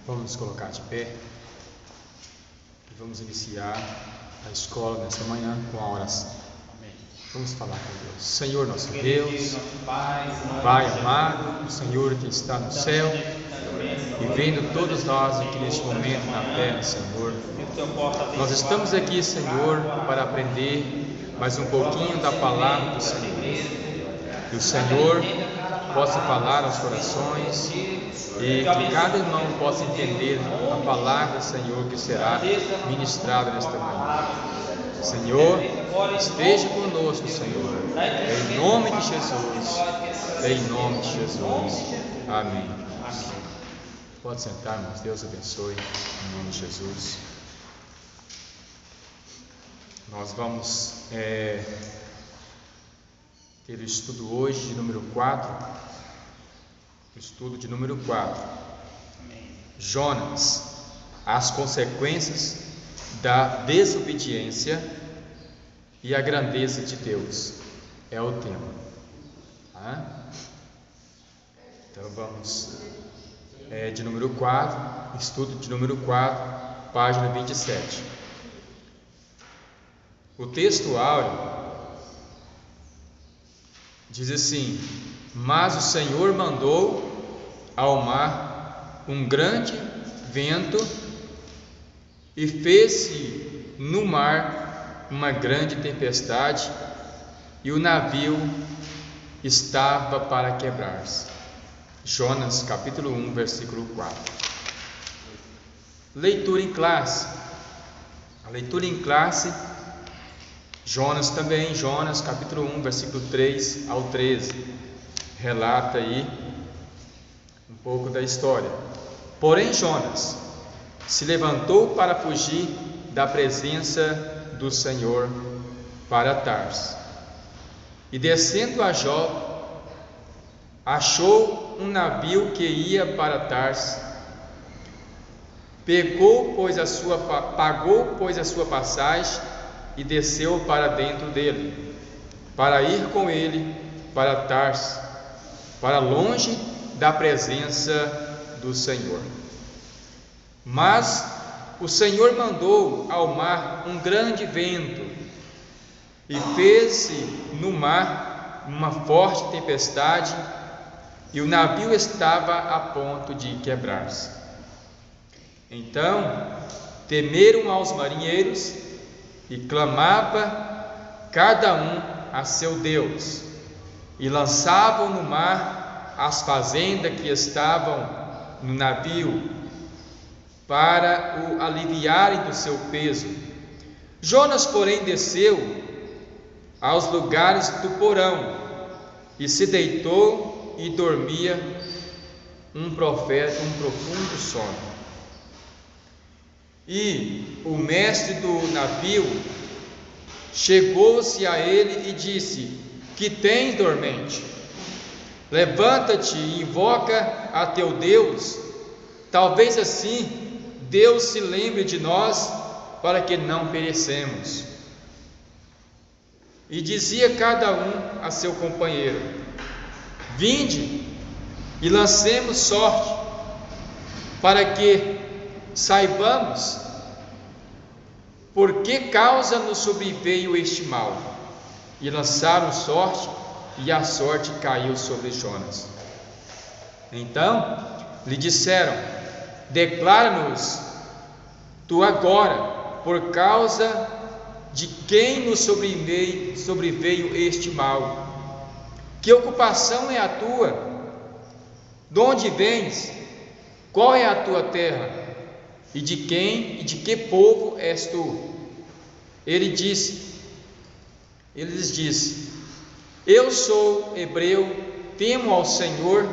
Vamos nos colocar de pé e vamos iniciar a escola nesta manhã com a oração. Amém. Vamos falar com Deus. Senhor nosso Deus, Pai amado, o Senhor que está no céu e vendo todos nós aqui neste momento na terra, Senhor, nós estamos aqui, Senhor, para aprender mais um pouquinho da palavra do Senhor. Que o Senhor possa falar aos corações e que cada irmão possa entender a palavra, Senhor, que será ministrada nesta manhã. Senhor, esteja conosco, Senhor, em nome de Jesus, em nome de Jesus. Amém. Pode sentar, irmãos. Deus abençoe, em nome de Jesus. Nós vamos ter o estudo hoje de número 4. O estudo de número 4. Jonas, as consequências da desobediência e a grandeza de Deus é o tema. Então vamos de número 4, estudo de número 4, página 27. O texto áureo diz assim: mas o Senhor mandou ao mar um grande vento e fez-se no mar uma grande tempestade, e o navio estava para quebrar-se. Jonas capítulo 1, versículo 4. Leitura em classe. A leitura em classe, Jonas também, Jonas capítulo 1, versículo 3 ao 13. Relata aí um pouco da história. Porém Jonas se levantou para fugir da presença do Senhor para Tarso, e descendo a Jope, achou um navio que ia para Tarso. Pagou, pois, a sua passagem e desceu para dentro dele, para ir com ele para Tarso, para longe da presença do Senhor. Mas o Senhor mandou ao mar um grande vento e fez-se no mar uma forte tempestade, e o navio estava a ponto de quebrar-se. Então temeram aos marinheiros e clamava cada um a seu Deus, e lançavam no mar as fazendas que estavam no navio, para o aliviarem do seu peso. Jonas, porém, desceu aos lugares do porão e se deitou e dormia um profundo sono. E o mestre do navio chegou-se a ele e disse: que tens, dormente? Levanta-te e invoca a teu Deus, talvez assim Deus se lembre de nós, para que não perecemos. E dizia cada um a seu companheiro: vinde e lancemos sorte, para que saibamos por que causa nos sobreveio este mal. E lançaram sorte, e a sorte caiu sobre Jonas. Então lhe disseram: declara-nos tu agora, por causa de quem nos sobreveio este mal. Que ocupação é a tua? De onde vens? Qual é a tua terra? E de quem e de que povo és tu? Ele lhes disse: eu sou hebreu, temo ao Senhor,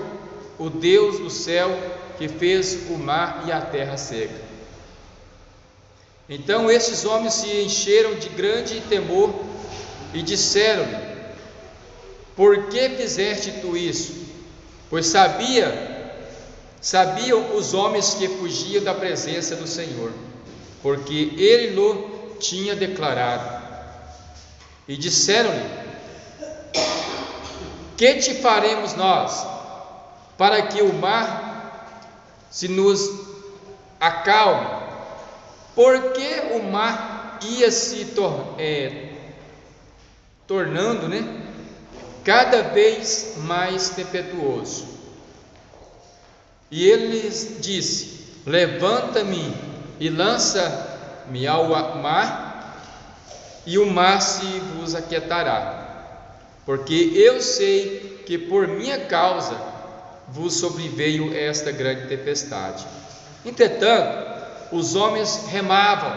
o Deus do céu, que fez o mar e a terra seca. Então estes homens se encheram de grande temor e disseram-lhe: por que fizeste tu isso? Pois sabiam os homens que fugiam da presença do Senhor, porque ele lhe tinha declarado. E disseram-lhe: que te faremos nós, para que o mar se nos acalme, porque o mar ia se tornando, cada vez mais tempestuoso. E ele lhes disse: levanta-me e lança-me ao mar, e o mar se vos aquietará, porque eu sei que por minha causa vos sobreveio esta grande tempestade. Entretanto, os homens remavam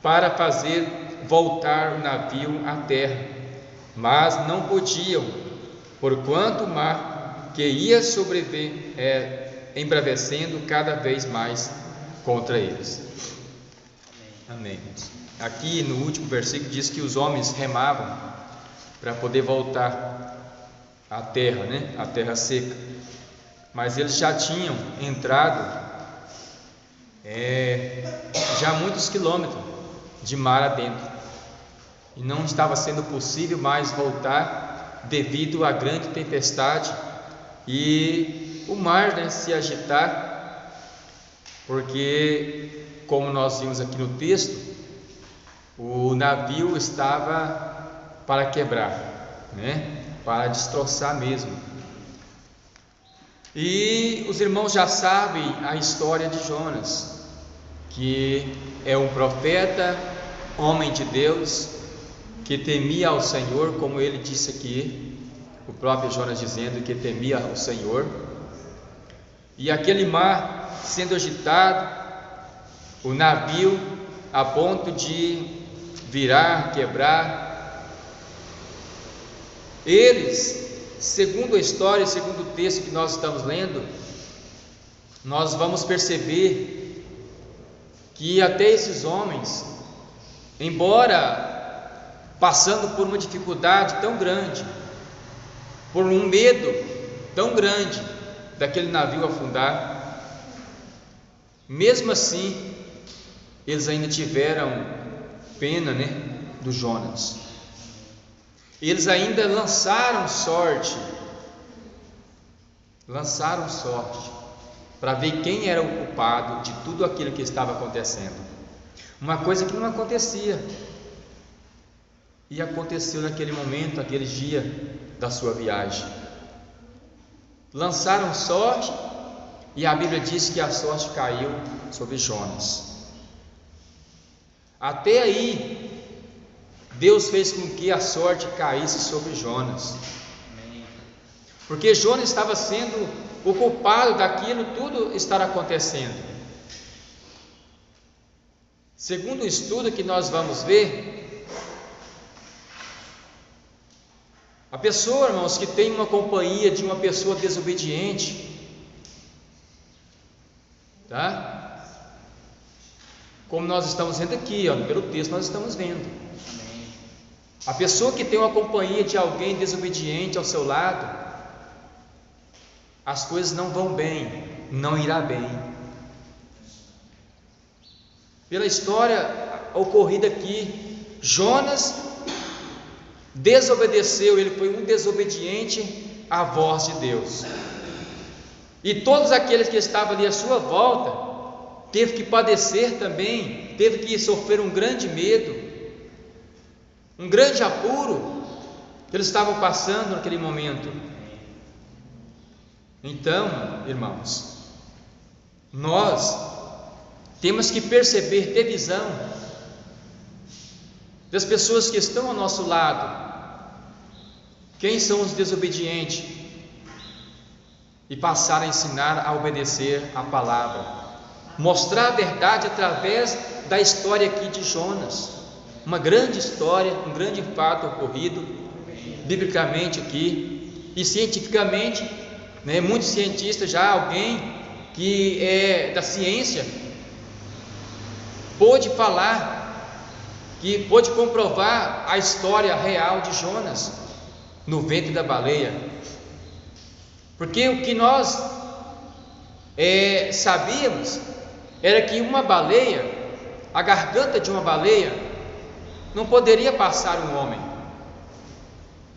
para fazer voltar o navio à terra, mas não podiam, porquanto o mar que ia sobrever embravecendo cada vez mais contra eles. Amém. Aqui no último versículo diz que os homens remavam para poder voltar à terra, a terra seca, mas eles já tinham entrado já muitos quilômetros de mar adentro, e não estava sendo possível mais voltar devido à grande tempestade e o mar se agitar, porque, como nós vimos aqui no texto, o navio estava para quebrar, para destroçar mesmo. E os irmãos já sabem a história de Jonas, que é um profeta, homem de Deus, que temia ao Senhor, como ele disse aqui, o próprio Jonas dizendo que temia ao Senhor. E aquele mar sendo agitado, o navio a ponto de virar, quebrar. Eles, segundo a história, segundo o texto que nós estamos lendo, nós vamos perceber que até esses homens, embora passando por uma dificuldade tão grande, por um medo tão grande daquele navio afundar, mesmo assim, eles ainda tiveram pena, do Jonas. Eles ainda lançaram sorte para ver quem era o culpado de tudo aquilo que estava acontecendo. Uma coisa que não acontecia, e aconteceu naquele momento, naquele dia da sua viagem. Lançaram sorte, e a Bíblia diz que a sorte caiu sobre Jonas. Até aí, Deus fez com que a sorte caísse sobre Jonas, porque Jonas estava sendo o culpado daquilo tudo estar acontecendo. Segundo o estudo que nós vamos ver, a pessoa, irmãos, que tem uma companhia de uma pessoa desobediente, como nós estamos vendo aqui, pelo texto nós estamos vendo. A pessoa que tem uma companhia de alguém desobediente ao seu lado, as coisas não vão bem, não irá bem. Pela história ocorrida aqui, Jonas desobedeceu, ele foi um desobediente à voz de Deus, e todos aqueles que estavam ali à sua volta teve que padecer também, teve que sofrer um grande medo, um grande apuro que eles estavam passando naquele momento. Então, irmãos, nós temos que perceber, ter visão das pessoas que estão ao nosso lado, quem são os desobedientes, e passar a ensinar a obedecer a palavra, mostrar a verdade através da história aqui de Jonas, uma grande história, um grande fato ocorrido biblicamente aqui e cientificamente, muitos cientistas, já alguém que é da ciência pôde falar, que pôde comprovar a história real de Jonas no ventre da baleia, porque o que nós sabíamos era que uma baleia, a garganta de uma baleia não poderia passar um homem,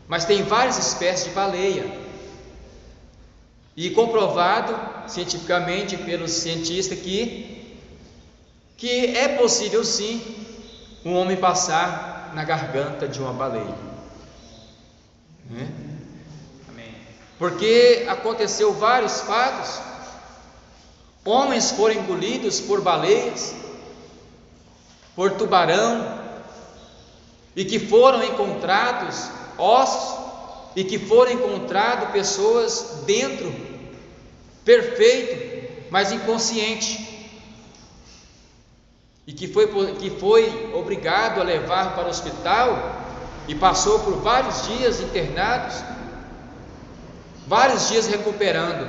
mas tem várias espécies de baleia, e comprovado cientificamente pelos cientistas que é possível sim um homem passar na garganta de uma baleia, né? Porque aconteceu vários fatos, homens foram engolidos por baleias, por tubarão, e que foram encontrados ossos, e que foram encontradas pessoas dentro, perfeito, mas inconsciente, e que foi obrigado a levar para o hospital, e passou por vários dias internados, vários dias recuperando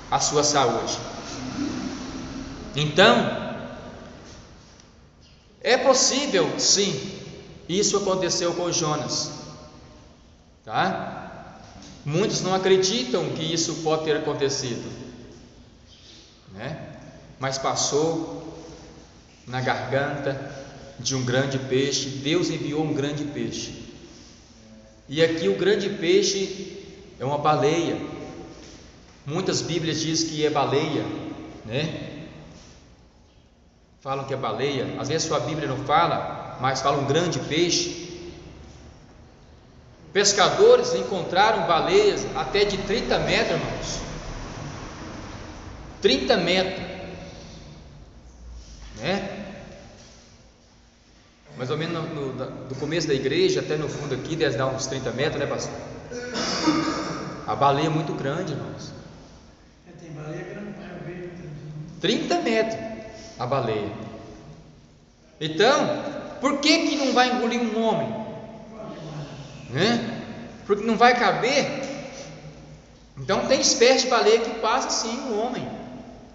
a sua saúde. Então, é possível sim, isso aconteceu com Jonas, tá? Muitos não acreditam que isso pode ter acontecido, né? Mas passou na garganta de um grande peixe. Deus enviou um grande peixe, e aqui o grande peixe é uma baleia. Muitas Bíblias dizem que é baleia, né? Falam que é baleia, às vezes sua Bíblia não fala, mas fala um grande peixe. Pescadores encontraram baleias até de 30 metros, irmãos. 30 metros, né? Mais ou menos do começo da igreja até no fundo aqui, deve dar uns 30 metros, né, pastor? A baleia é muito grande, irmãos. Tem baleia que não vai ver. 30 metros a baleia. Então, por que não vai engolir um homem? Né? Porque não vai caber. Então tem espécie de baleia que passa sim um homem.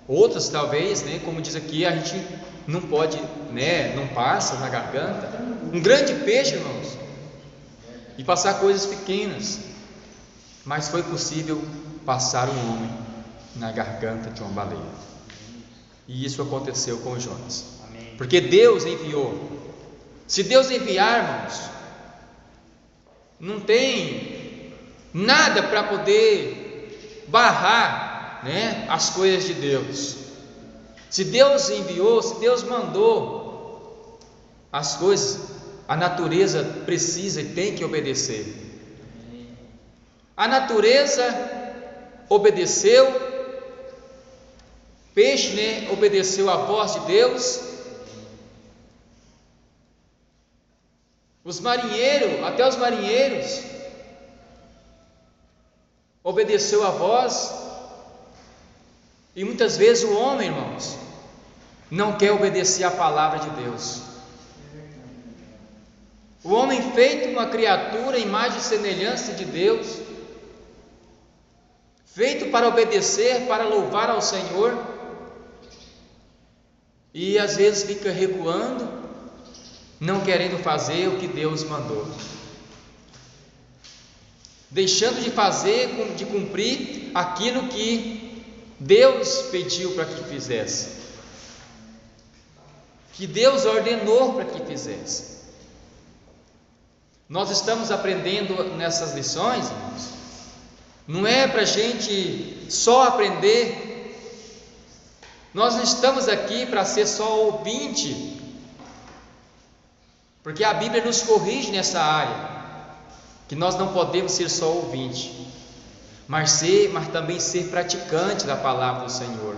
Outras talvez, né, como diz aqui, a gente não pode, né, não passa na garganta. Um grande peixe, irmãos, e passar coisas pequenas. Mas foi possível passar um homem na garganta de uma baleia. E isso aconteceu com Jonas. Amém. Porque Deus enviou. Se Deus enviar, irmãos, não tem nada para poder barrar, né, as coisas de Deus. Se Deus enviou, se Deus mandou, as coisas, a natureza precisa e tem que obedecer. A natureza obedeceu, peixe, né, obedeceu a voz de Deus. Os marinheiros, até os marinheiros, obedeceu a voz. E muitas vezes o homem, irmãos, não quer obedecer a palavra de Deus. O homem feito uma criatura, imagem e semelhança de Deus, feito para obedecer, para louvar ao Senhor, e às vezes fica recuando, não querendo fazer o que Deus mandou, deixando de fazer, de cumprir aquilo que Deus pediu para que fizesse, que Deus ordenou para que fizesse. Nós estamos aprendendo nessas lições, irmãos, não é para a gente só aprender. Nós não estamos aqui para ser só ouvinte, porque a Bíblia nos corrige nessa área, que nós não podemos ser só ouvinte, mas também ser praticante da palavra do Senhor.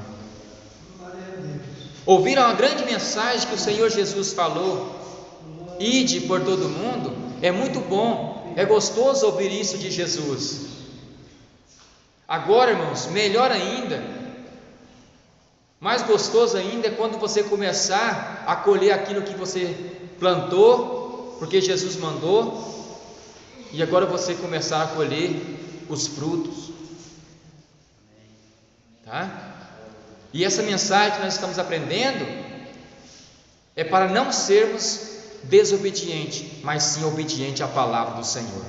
Ouviram a grande mensagem que o Senhor Jesus falou: ide por todo mundo. É muito bom, é gostoso ouvir isso de Jesus. Agora, irmãos, melhor ainda, mais gostoso ainda é quando você começar a colher aquilo que você plantou, porque Jesus mandou, e agora você começar a colher os frutos, tá? E essa mensagem que nós estamos aprendendo é para não sermos desobedientes, mas sim obedientes à palavra do Senhor.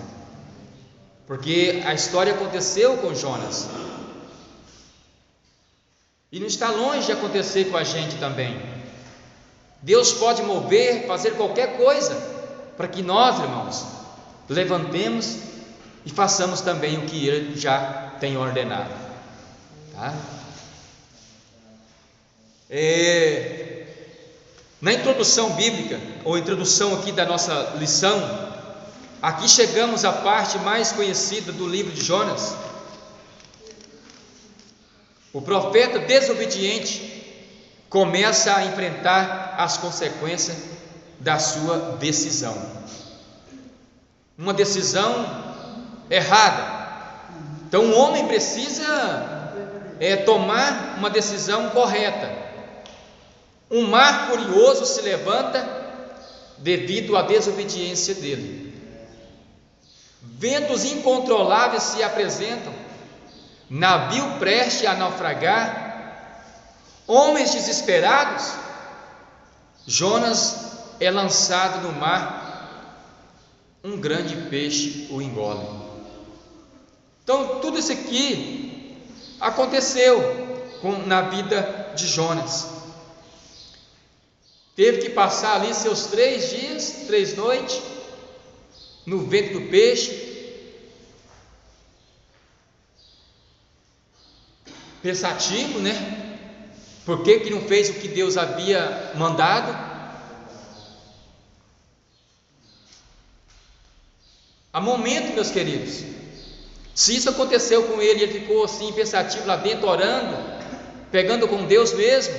Porque a história aconteceu com Jonas, e não está longe de acontecer com a gente também. Deus pode mover, fazer qualquer coisa, para que nós, irmãos, levantemos e façamos também o que Ele já tem ordenado. Claro. Na introdução bíblica, ou introdução aqui da nossa lição, aqui chegamos à parte mais conhecida do livro de Jonas. O profeta desobediente começa a enfrentar as consequências da sua decisão. Uma decisão errada. Então o homem precisa tomar uma decisão correta. Um mar furioso se levanta devido à desobediência dele. Ventos incontroláveis se apresentam, navio prestes a naufragar, homens desesperados. Jonas é lançado no mar, um grande peixe o engole. Então tudo isso aqui aconteceu na vida de Jonas. Teve que passar ali seus 3 dias, 3 noites, no ventre do peixe, pensativo, né? Por que não fez o que Deus havia mandado? Há momento, meus queridos, se isso aconteceu com ele, ele ficou assim pensativo lá dentro, orando, pegando com Deus mesmo,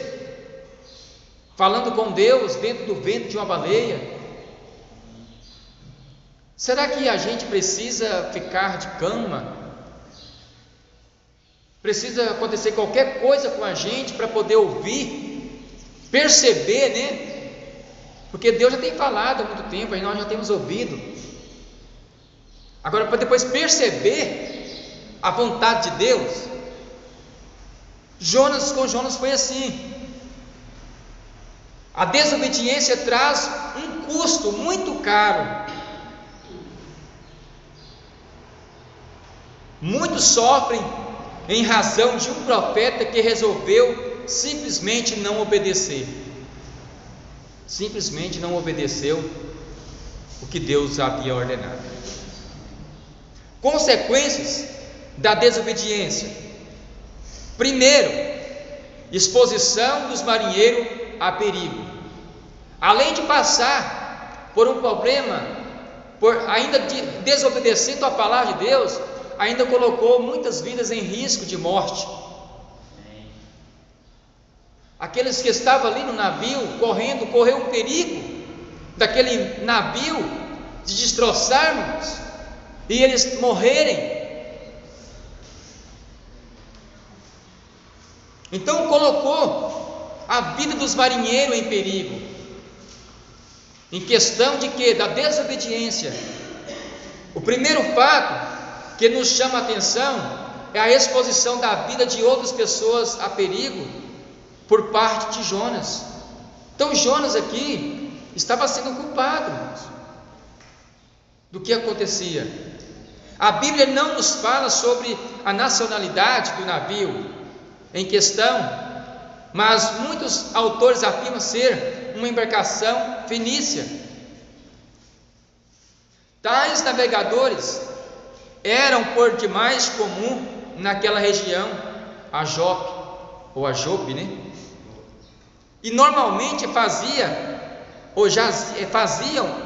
falando com Deus dentro do ventre de uma baleia. Será que a gente precisa ficar de cama? Precisa acontecer qualquer coisa com a gente para poder ouvir, perceber, né? Porque Deus já tem falado há muito tempo, aí nós já temos ouvido. Agora, para depois perceber a vontade de Deus, com Jonas foi assim. A desobediência traz um custo muito caro. Muitos sofrem em razão de um profeta que resolveu simplesmente não obedecer. Simplesmente não obedeceu o que Deus havia ordenado. Consequências da desobediência: primeiro, exposição dos marinheiros a perigo. Além de passar por um problema, ainda desobedecendo a palavra de Deus, ainda colocou muitas vidas em risco de morte. Aqueles que estavam ali no navio correu um perigo daquele navio de destroçarmos e eles morrerem. Então colocou a vida dos marinheiros em perigo, em questão de quê? Da desobediência. O primeiro fato que nos chama a atenção é a exposição da vida de outras pessoas a perigo por parte de Jonas. Então Jonas aqui estava sendo culpado do que acontecia. A Bíblia não nos fala sobre a nacionalidade do navio em questão, mas muitos autores afirmam ser uma embarcação fenícia. Tais navegadores eram por demais comum naquela região, a Jope, né? E normalmente faziam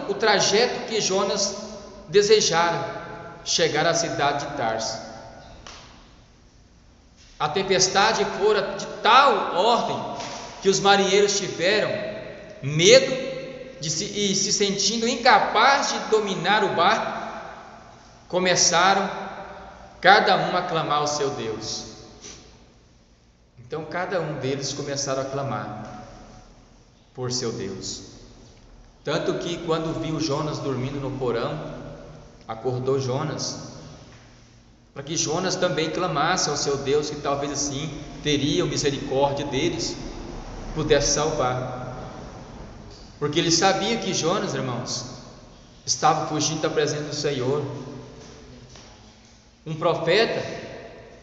o trajeto que Jonas desejara, chegar à cidade de Tarso. A tempestade fora de tal ordem que os marinheiros tiveram medo e se sentindo incapazes de dominar o barco, começaram cada um a clamar ao seu Deus. Então cada um deles começaram a clamar por seu Deus. Tanto que quando viu Jonas dormindo no porão, acordou Jonas, para que Jonas também clamasse ao seu Deus, que talvez assim teria misericórdia deles, pudesse salvar. Porque ele sabia que Jonas, irmãos, estava fugindo da presença do Senhor. Um profeta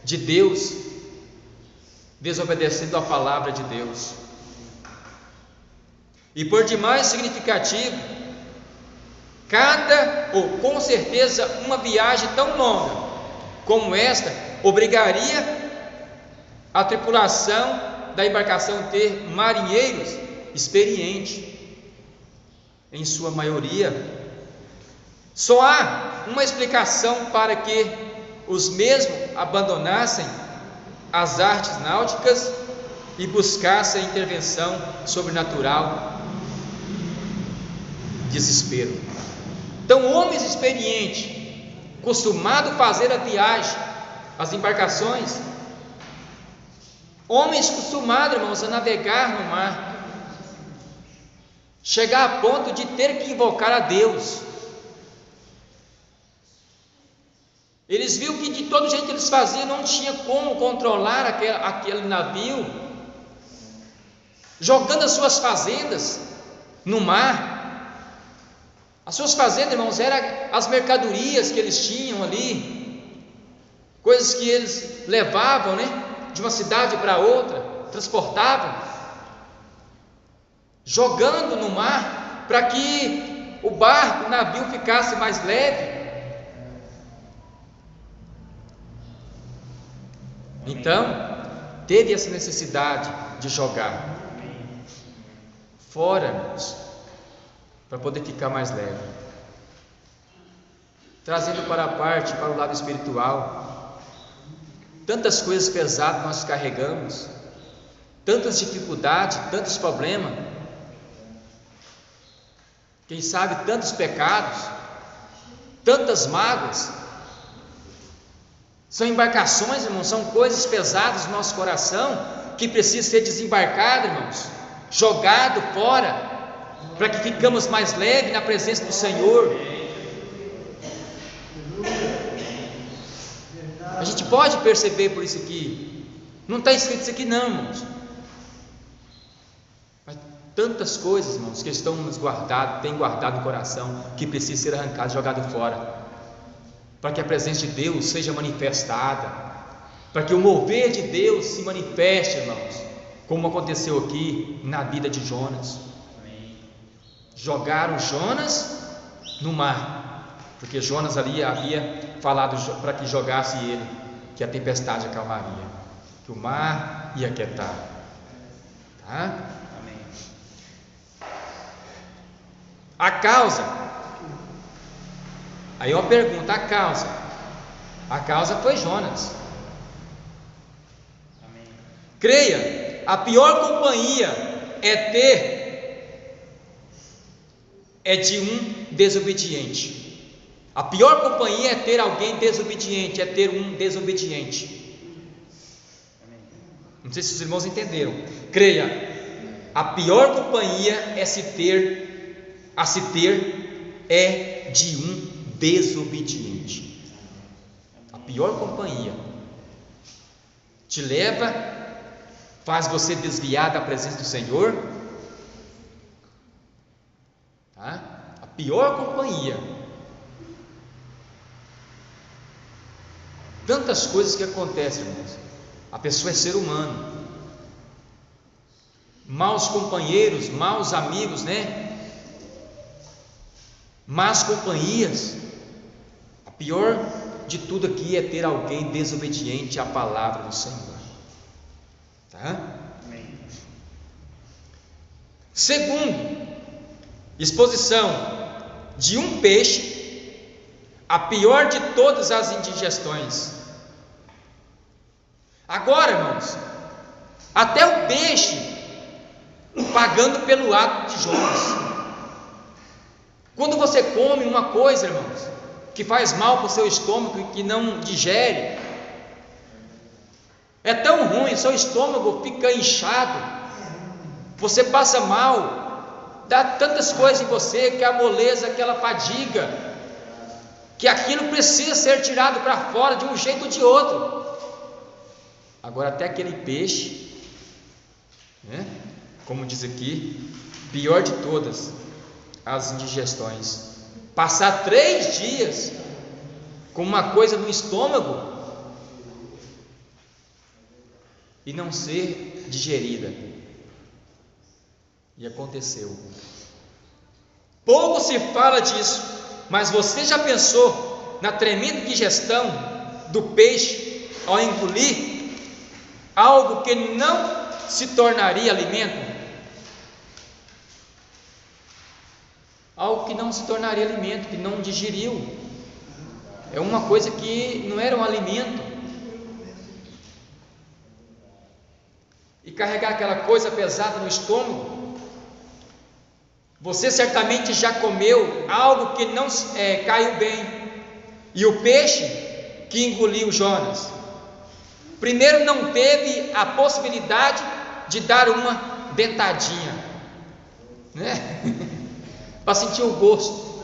de Deus desobedecendo a palavra de Deus. E por demais significativo, com certeza uma viagem tão longa como esta obrigaria a tripulação da embarcação ter marinheiros experientes, em sua maioria. Só há uma explicação para que os mesmos abandonassem as artes náuticas e buscassem a intervenção sobrenatural: desespero. Então, homens experientes, acostumados a fazer a viagem, as embarcações, homens acostumados, irmãos, a navegar no mar, chegar a ponto de ter que invocar a Deus. Eles viram que de todo jeito que eles faziam, não tinha como controlar aquele navio, jogando as suas fazendas no mar. As suas fazendas, irmãos, eram as mercadorias que eles tinham ali, coisas que eles levavam, de uma cidade para outra, transportavam, jogando no mar, para que o barco, o navio ficasse mais leve. Então, teve essa necessidade de jogar fora, irmãos, para poder ficar mais leve. Trazendo para o lado espiritual, tantas coisas pesadas nós carregamos, tantas dificuldades, tantos problemas, quem sabe tantos pecados, tantas mágoas. São embarcações, irmãos, são coisas pesadas no nosso coração, que precisam ser desembarcadas, irmãos, jogado fora, para que ficamos mais leves na presença do Senhor. A gente pode perceber por isso aqui, não está escrito isso aqui não, irmãos, mas tantas coisas, irmãos, que estão nos guardados, tem guardado no coração, que precisa ser arrancado, jogado fora, para que a presença de Deus seja manifestada, para que o mover de Deus se manifeste, irmãos, como aconteceu aqui na vida de Jonas. Jogaram Jonas no mar, porque Jonas ali havia falado para que jogasse ele, que a tempestade acalmaria, que o mar ia aquietar, tá? Amém. A causa, aí uma pergunta, a causa foi Jonas. Amém. Creia, a pior companhia é de um desobediente. A pior companhia é ter alguém desobediente, é ter um desobediente. Não sei se os irmãos entenderam. Creia, a pior companhia é de um desobediente. A pior companhia te leva, faz você desviar da presença do Senhor. Tá? A pior companhia. Tantas coisas que acontecem, irmãos. A pessoa é ser humano. Maus companheiros, maus amigos, Más companhias. A pior de tudo aqui é ter alguém desobediente à palavra do Senhor. Tá? Amém. Segundo, exposição de um peixe, a pior de todas as indigestões. Agora, irmãos, até o peixe pagando pelo ato de Jonas. Quando você come uma coisa, irmãos, que faz mal para o seu estômago e que não digere, é tão ruim, seu estômago fica inchado, você passa mal, dá tantas coisas em você, que a moleza, aquela fadiga, que aquilo precisa ser tirado para fora de um jeito ou de outro. Agora até aquele peixe, como diz aqui, pior de todas as indigestões, passar 3 dias com uma coisa no estômago e não ser digerida. E aconteceu. Pouco se fala disso, mas você já pensou na tremenda digestão do peixe ao engolir algo que não se tornaria alimento? Algo que não se tornaria alimento, que não digeriu. É uma coisa que não era um alimento. E carregar aquela coisa pesada no estômago. Você certamente já comeu algo que não caiu bem. E o peixe que engoliu Jonas, primeiro não teve a possibilidade de dar uma dentadinha, né? Para sentir o gosto.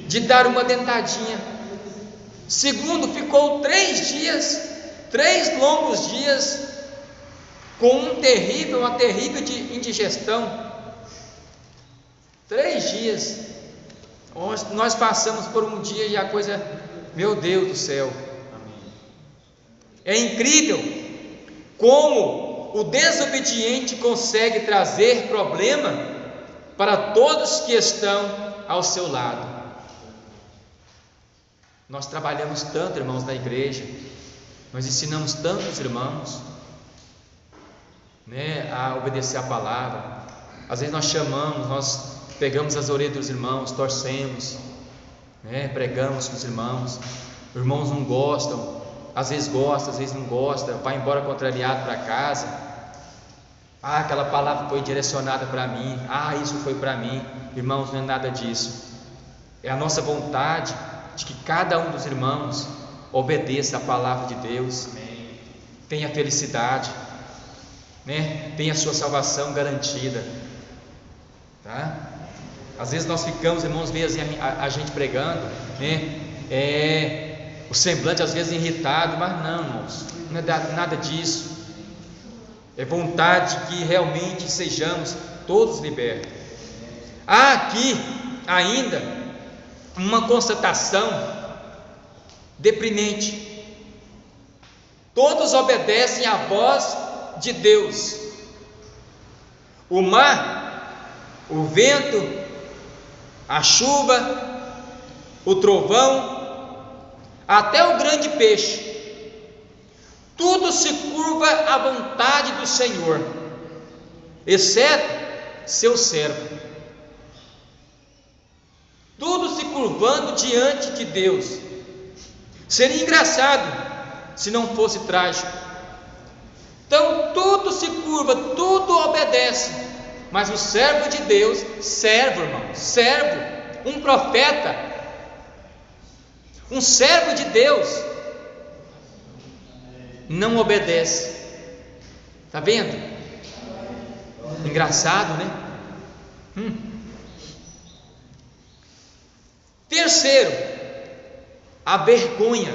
De dar uma dentadinha. Segundo, ficou 3 longos dias com uma terrível indigestão. 3 dias. Nós passamos por um dia e a coisa, meu Deus do céu. É incrível como o desobediente consegue trazer problema para todos que estão ao seu lado. Nós trabalhamos tanto, irmãos, na igreja, nós ensinamos tantos irmãos, né, a obedecer a palavra. Às vezes nós chamamos, nós pegamos as orelhas dos irmãos, torcemos, né, pregamos com os irmãos. Os irmãos não gostam, às vezes gosta, às vezes não gosta, vai embora contrariado para casa. Aquela palavra foi direcionada para mim, isso foi para mim. Irmãos, não é nada disso. É a nossa vontade de que cada um dos irmãos obedeça a palavra de Deus, tenha felicidade, né? Tenha a sua salvação garantida, tá? Às vezes nós ficamos, irmãos, veem assim, a gente pregando, né? O semblante às vezes irritado, mas não, irmãos, não é nada disso. É vontade que realmente sejamos todos libertos. Há aqui ainda uma constatação deprimente. Todos obedecem à voz de Deus. O mar, o vento, a chuva, o trovão, até o grande peixe, tudo se curva à vontade do Senhor, exceto seu servo. Tudo se curvando diante de Deus. Seria engraçado se não fosse trágico. Então tudo se curva, tudo obedece, mas o servo de Deus, servo, um profeta, um servo de Deus, não obedece. Está vendo? Engraçado, né? Terceiro, a vergonha.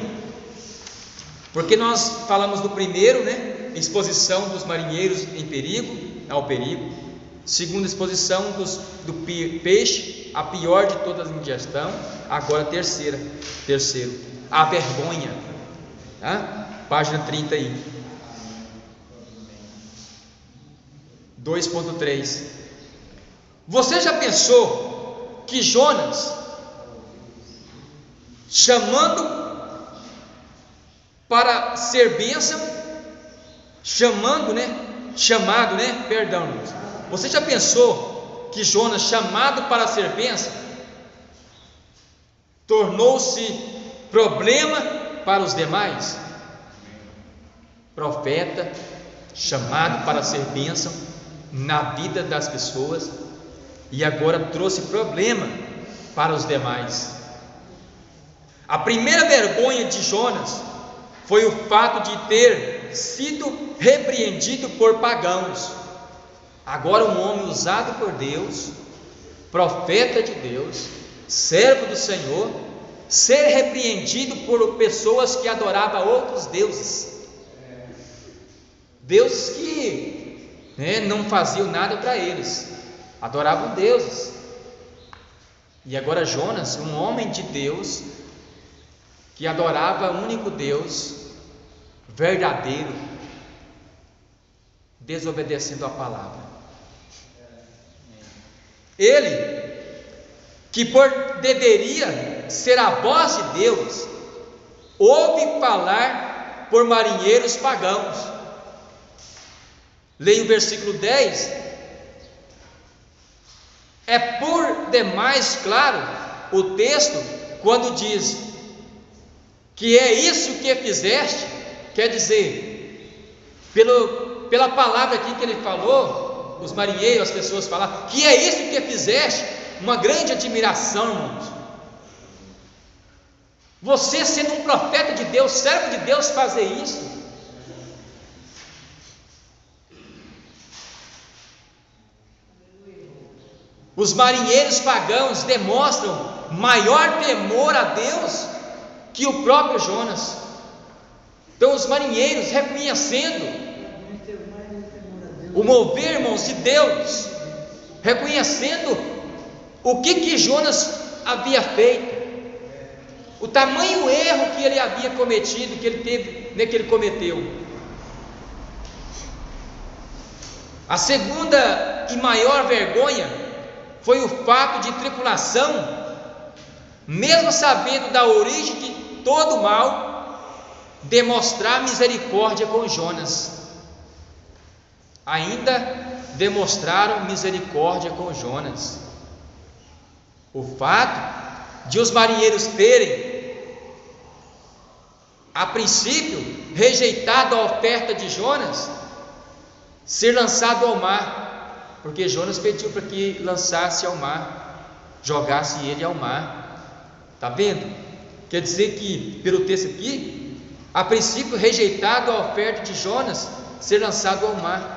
Porque nós falamos do primeiro, né? Exposição dos marinheiros ao perigo. Segunda exposição do peixe, a pior de todas as indigestão. Agora terceiro, a vergonha, tá? Página 30 aí, 2.3. Você já pensou que Jonas, chamando para ser bênção, você já pensou que Jonas, chamado para ser bênção, tornou-se problema para os demais? Profeta, chamado para ser bênção na vida das pessoas, e agora trouxe problema para os demais. A primeira vergonha de Jonas foi o fato de ter sido repreendido por pagãos. Agora um homem usado por Deus, profeta de Deus, servo do Senhor, ser repreendido por pessoas que adoravam outros deuses. Deuses que não faziam nada para eles, adoravam deuses. E agora Jonas, um homem de Deus, que adorava o único Deus verdadeiro, desobedecendo a palavra. Ele, que deveria ser a voz de Deus, ouve falar por marinheiros pagãos. Leia o versículo 10. É por demais claro o texto quando diz que é isso que fizeste. Quer dizer, pela palavra aqui que ele falou, os marinheiros, as pessoas falaram, que é isso que fizeste, uma grande admiração, irmãos. Você sendo um profeta de Deus, servo de Deus, fazer isso. Os marinheiros pagãos demonstram maior temor a Deus que o próprio Jonas. Então os marinheiros reconhecendo o mover, irmãos, de Deus, reconhecendo o que Jonas havia feito, o tamanho erro que ele havia cometido, que ele teve, né, que ele cometeu. A segunda e maior vergonha foi o fato de tripulação, mesmo sabendo da origem de todo o mal, demonstrar misericórdia com Jonas. Ainda demonstraram misericórdia com Jonas. O fato de os marinheiros terem, a princípio, rejeitado a oferta de Jonas, ser lançado ao mar, porque Jonas pediu para que lançasse ao mar, jogasse ele ao mar. Está vendo? Quer dizer que, pelo texto aqui, a princípio rejeitado a oferta de Jonas, ser lançado ao mar,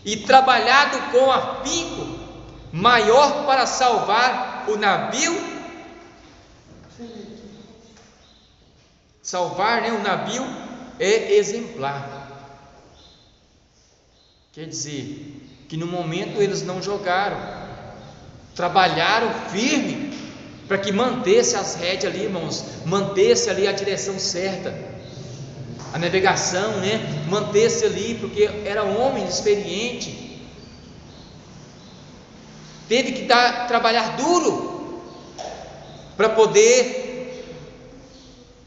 e trabalhado com afinco maior para salvar o navio, salvar, né, o navio é exemplar. Quer dizer, que no momento eles não jogaram, trabalharam firme, para que mantesse as rédeas ali, irmãos, mantesse ali a direção certa, a navegação, né, mantesse ali, porque era homem experiente, teve que trabalhar duro, para poder,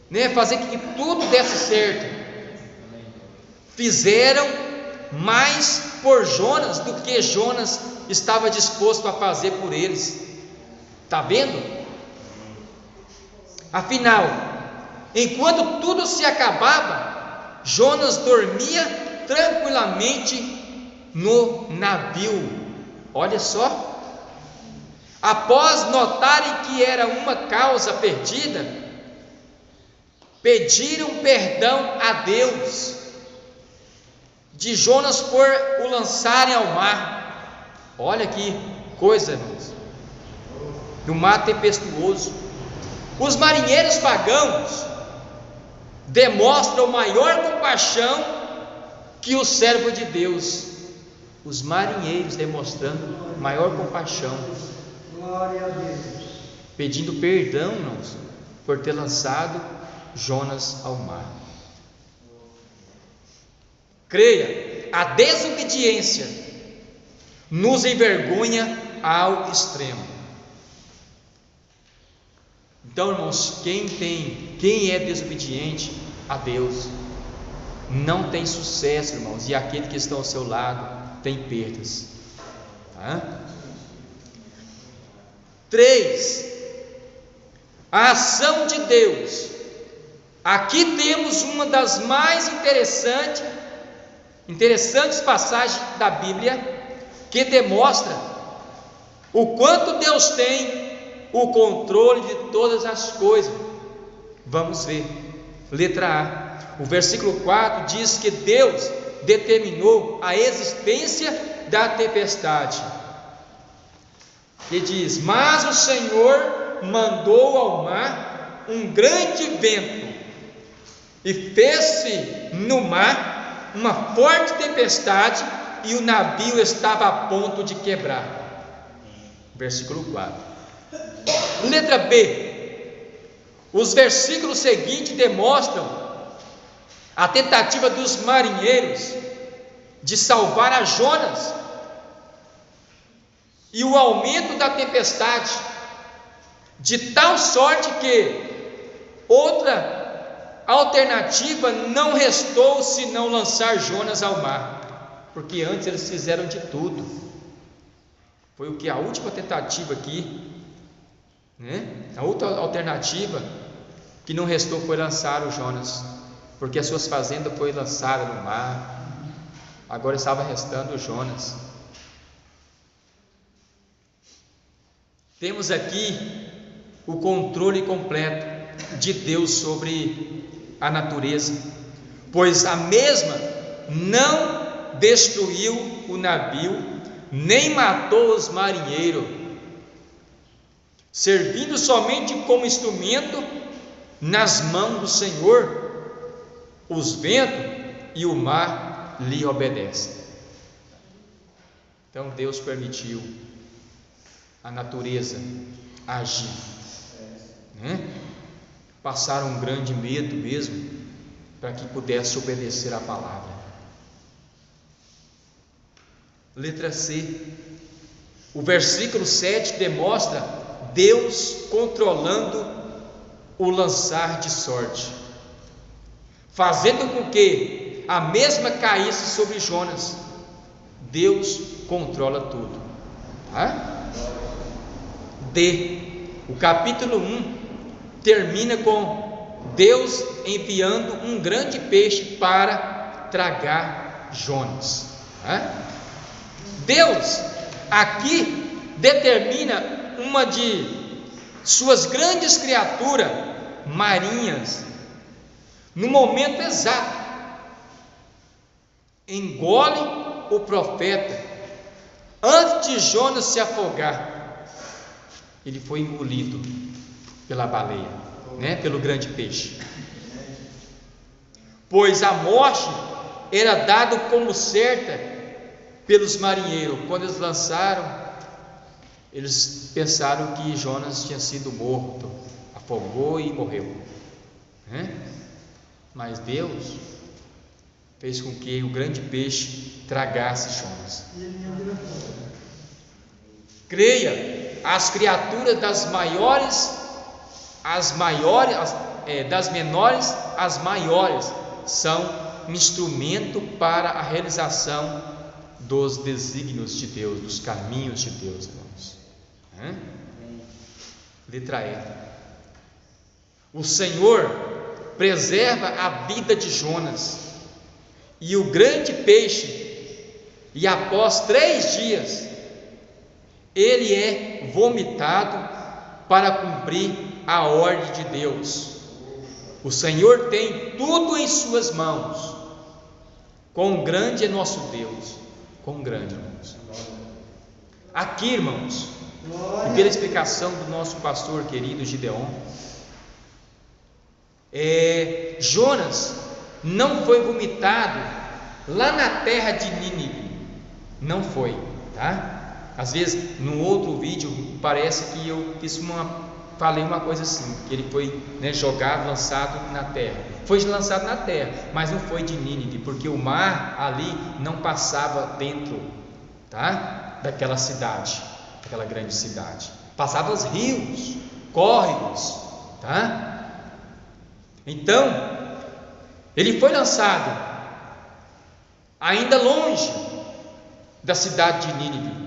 né, fazer que tudo desse certo. Fizeram mais por Jonas do que Jonas estava disposto a fazer por eles. Está vendo? Afinal, enquanto tudo se acabava, Jonas dormia tranquilamente no navio. Olha só. Após notarem que era uma causa perdida, pediram perdão a Deus de Jonas por o lançarem ao mar. Olha que coisa, irmãos, no mar tempestuoso. Os marinheiros pagãos demonstram maior compaixão que o servo de Deus. Os marinheiros demonstrando maior compaixão, glória a Deus, pedindo perdão, irmãos, por ter lançado Jonas ao mar. Creia, a desobediência nos envergonha ao extremo. Então, irmãos, quem é desobediente a Deus não tem sucesso, irmãos, e aqueles que estão ao seu lado têm perdas. 3. A ação de Deus. Aqui temos uma das mais interessantes passagens da Bíblia, que demonstra o quanto Deus tem o controle de todas as coisas. Vamos ver. Letra A. O versículo 4 diz que Deus determinou a existência da tempestade. E diz: mas o Senhor mandou ao mar um grande vento, e fez-se no mar uma forte tempestade, e o navio estava a ponto de quebrar. Versículo 4. Letra B. Os versículos seguintes demonstram a tentativa dos marinheiros de salvar a Jonas e o aumento da tempestade, de tal sorte que outra alternativa não restou senão lançar Jonas ao mar, porque antes eles fizeram de tudo. Foi o que? A última tentativa aqui, né? A outra alternativa que não restou foi lançar o Jonas, porque as suas fazendas foram lançadas no mar. Agora estava restando o Jonas. Temos aqui o controle completo de Deus sobre a natureza, pois a mesma não destruiu o navio, nem matou os marinheiros, servindo somente como instrumento nas mãos do Senhor. Os ventos e o mar lhe obedecem. Então Deus permitiu a natureza agir, né? Passaram um grande medo mesmo, para que pudesse obedecer a palavra. Letra C. O versículo 7 demonstra Deus controlando o lançar de sorte, fazendo com que a mesma caísse sobre Jonas. Deus controla tudo, tá? D. O capítulo 1 termina com Deus enviando um grande peixe para tragar Jonas, tá? Deus aqui determina uma de suas grandes criaturas marinhas, no momento exato, engole o profeta. Antes de Jonas se afogar, ele foi engolido pela baleia, né? Pelo grande peixe, pois a morte era dada como certa pelos marinheiros. Quando eles lançaram, eles pensaram que Jonas tinha sido morto, afogou e morreu, né? Mas Deus fez com que o grande peixe tragasse Jonas. Creia, as criaturas das menores às maiores são um instrumento para a realização dos desígnios de Deus, dos caminhos de Deus, irmãos. Letra E. O Senhor preserva a vida de Jonas e o grande peixe, e após 3 dias ele é vomitado para cumprir a ordem de Deus. O Senhor tem tudo em suas mãos. Quão grande é nosso Deus, quão grande, irmãos. Aqui, irmãos, e pela explicação do nosso pastor querido Gideon, Jonas não foi vomitado lá na terra de Nínive, não foi, tá? Às vezes, no outro vídeo, parece que eu falei uma coisa assim, que ele foi, né, jogado, lançado na terra. Foi lançado na terra, mas não foi de Nínive, porque o mar ali não passava dentro, tá? Daquela cidade, daquela grande cidade. Passavam os rios, córregos, tá? Então, ele foi lançado ainda longe da cidade de Nínive.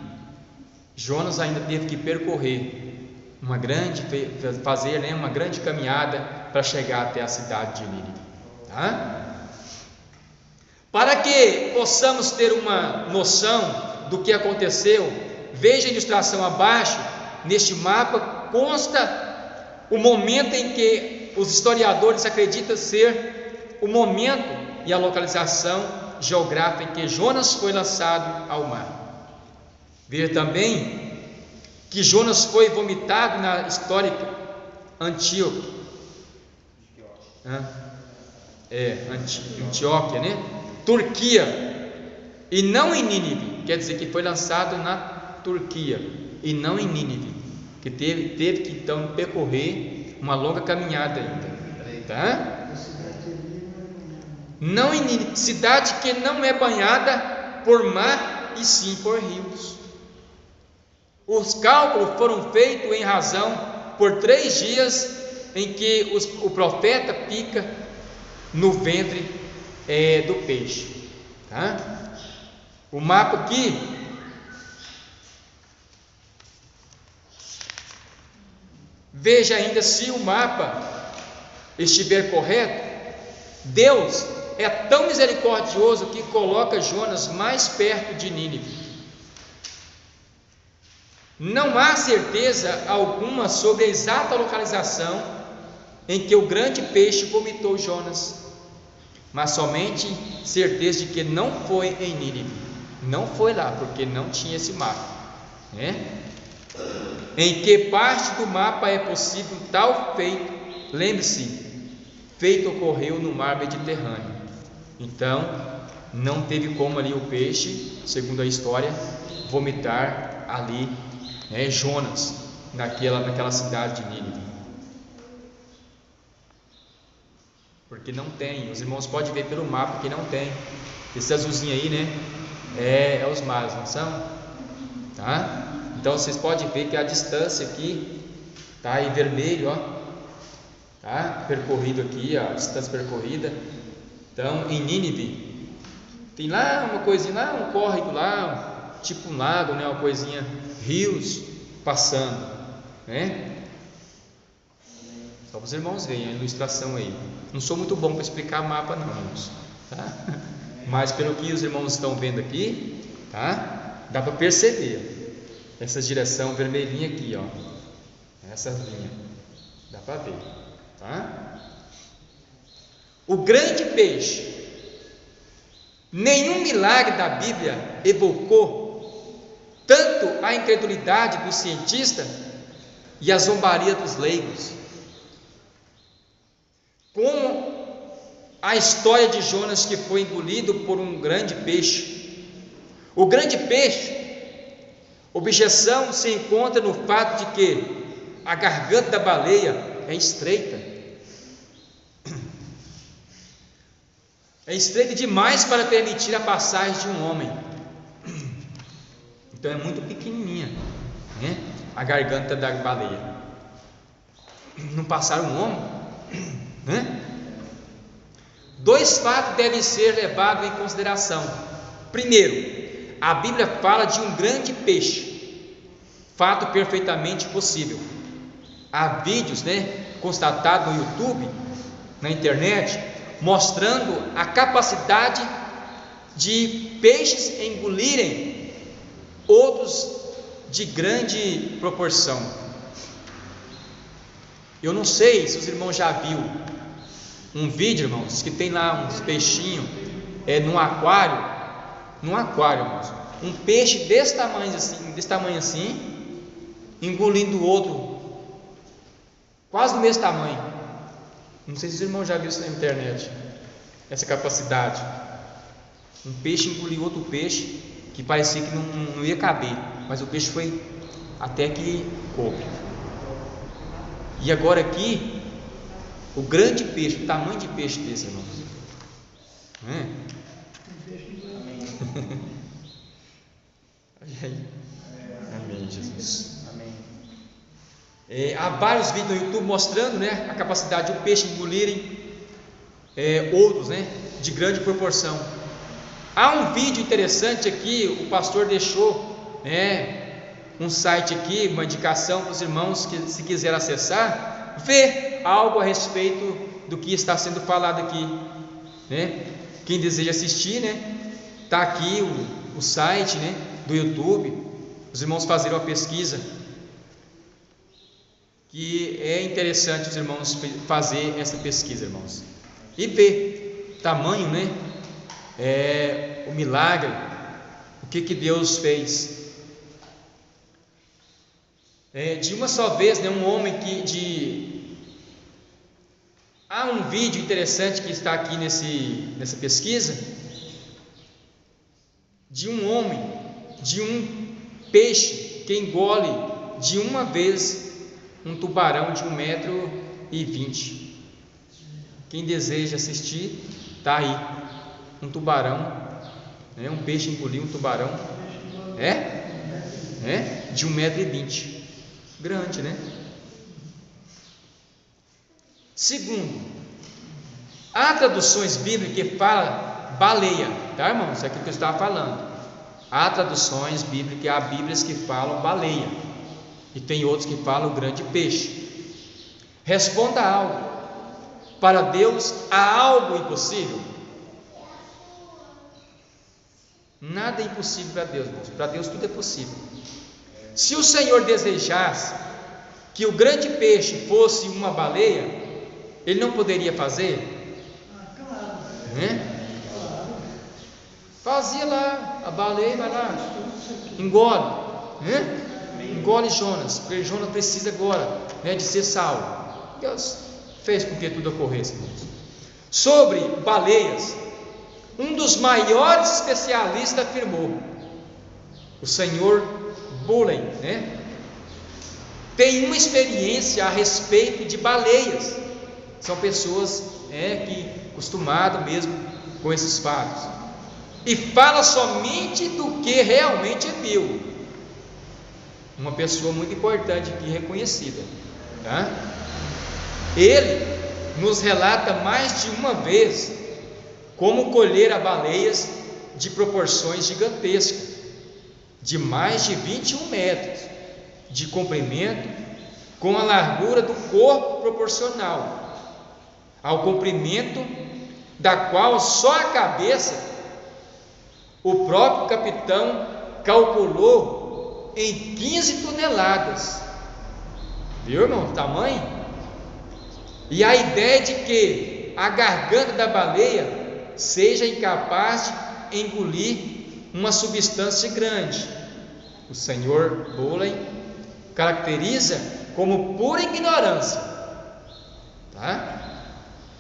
Jonas ainda teve que percorrer uma grande caminhada para chegar até a cidade de Nínive, tá? Para que possamos ter uma noção do que aconteceu, veja a ilustração abaixo. Neste mapa consta o momento em que os historiadores acreditam ser o momento e a localização geográfica em que Jonas foi lançado ao mar. Veja também que Jonas foi vomitado na histórica Antioquia, né? Turquia, e não em Nínive. Quer dizer que foi lançado na Turquia e não em Nínive, que teve que então percorrer uma longa caminhada ainda, tá? Não em Nínive, cidade que não é banhada por mar e sim por rios. Os cálculos foram feitos em razão por 3 dias em que o profeta pica no ventre do peixe, tá? O mapa aqui veja ainda se o mapa estiver correto. Deus é tão misericordioso que coloca Jonas mais perto de Nínive. Não há certeza alguma sobre a exata localização em que o grande peixe vomitou Jonas, mas somente certeza de que não foi em Nínive. Não foi lá, porque não tinha esse mapa, né? Em que parte do mapa é possível tal feito? Lembre-se, feito ocorreu no mar Mediterrâneo. Então não teve como ali o peixe, segundo a história, vomitar ali, Jonas naquela cidade de Nínive, porque não tem. Os irmãos podem ver pelo mapa que não tem. Esse azulzinho aí, né, é os mares, não são? Tá? Então vocês podem ver que a distância aqui tá em vermelho, ó, tá? Percorrido aqui, ó, a distância percorrida. Então em Nínive tem lá uma coisinha, lá um córrego lá, tipo um lago, né, uma coisinha, rios passando, né? Só para os irmãos verem a ilustração aí. Não sou muito bom para explicar mapa não, irmãos, tá? Mas pelo que os irmãos estão vendo aqui, tá? Dá para perceber essa direção vermelhinha aqui, ó, essa linha, dá para ver, tá? O grande peixe. Nenhum milagre da Bíblia evocou tanto a incredulidade do cientista e a zombaria dos leigos, como a história de Jonas, que foi engolido por um grande peixe. O grande peixe, objeção se encontra no fato de que a garganta da baleia é estreita. É estreita demais para permitir a passagem de um homem. Então é muito pequenininha, né, a garganta da baleia. Não passaram um homem, né? Dois fatos devem ser levados em consideração. Primeiro, a Bíblia fala de um grande peixe, fato perfeitamente possível. Há vídeos, né, constatados no YouTube, na internet, mostrando a capacidade de peixes engolirem outros de grande proporção. Eu não sei se os irmãos já viram um vídeo, irmãos, que tem lá uns peixinhos num aquário, irmãos, um peixe desse tamanho assim, engolindo o outro quase do mesmo tamanho. Não sei se os irmãos já viram isso na internet, essa capacidade. Um peixe engoliu outro peixe que parecia que não ia caber, mas o peixe foi até que coube. E agora aqui, o grande peixe, o tamanho de peixe desse, irmãos, Amém, Jesus. Amém. Há vários vídeos no YouTube mostrando, né, a capacidade de um peixe engolirem outros, né, de grande proporção. Há um vídeo interessante aqui, o pastor deixou, um site aqui, uma indicação para os irmãos que, se quiser acessar, ver algo a respeito do que está sendo falado aqui, né? Quem deseja assistir, né, está aqui o site, né, do YouTube. Os irmãos fazerem uma pesquisa, que é interessante os irmãos fazer essa pesquisa, irmãos, e ver tamanho, né, o milagre, o que Deus fez. De uma só vez, né, um homem há um vídeo interessante que está aqui nessa pesquisa, de um homem, de um peixe que engole de uma vez um tubarão de 1,20 m. Quem deseja assistir, está aí, um tubarão, um peixe engoliu um tubarão, de 1,20 m, grande, né? Segundo, há traduções bíblicas que falam baleia, tá, irmãos? Isso é aquilo que eu estava falando. Há traduções bíblicas, há bíblias que falam baleia, e tem outros que falam grande peixe. Responda algo. Para Deus há algo impossível? Nada é impossível para Deus, irmãos. Para Deus tudo é possível. Se o Senhor desejasse que o grande peixe fosse uma baleia, Ele não poderia fazer? Né? Fazia lá, a baleia vai lá, engole, né? Engole Jonas, porque Jonas precisa agora, né, de ser salvo. Deus fez com que tudo ocorresse, irmãos. Sobre baleias, um dos maiores especialistas afirmou, o senhor Bullen, né, tem uma experiência a respeito de baleias. São pessoas que acostumadas mesmo com esses fatos, e fala somente do que realmente viu. Uma pessoa muito importante aqui, reconhecida, tá? Ele nos relata mais de uma vez como colher a baleias de proporções gigantescas, de mais de 21 metros de comprimento, com a largura do corpo proporcional ao comprimento, da qual só a cabeça o próprio capitão calculou em 15 toneladas. Viu, irmão, o tamanho? E a ideia de que a garganta da baleia seja incapaz de engolir uma substância grande, o senhor Bullen caracteriza como pura ignorância, tá?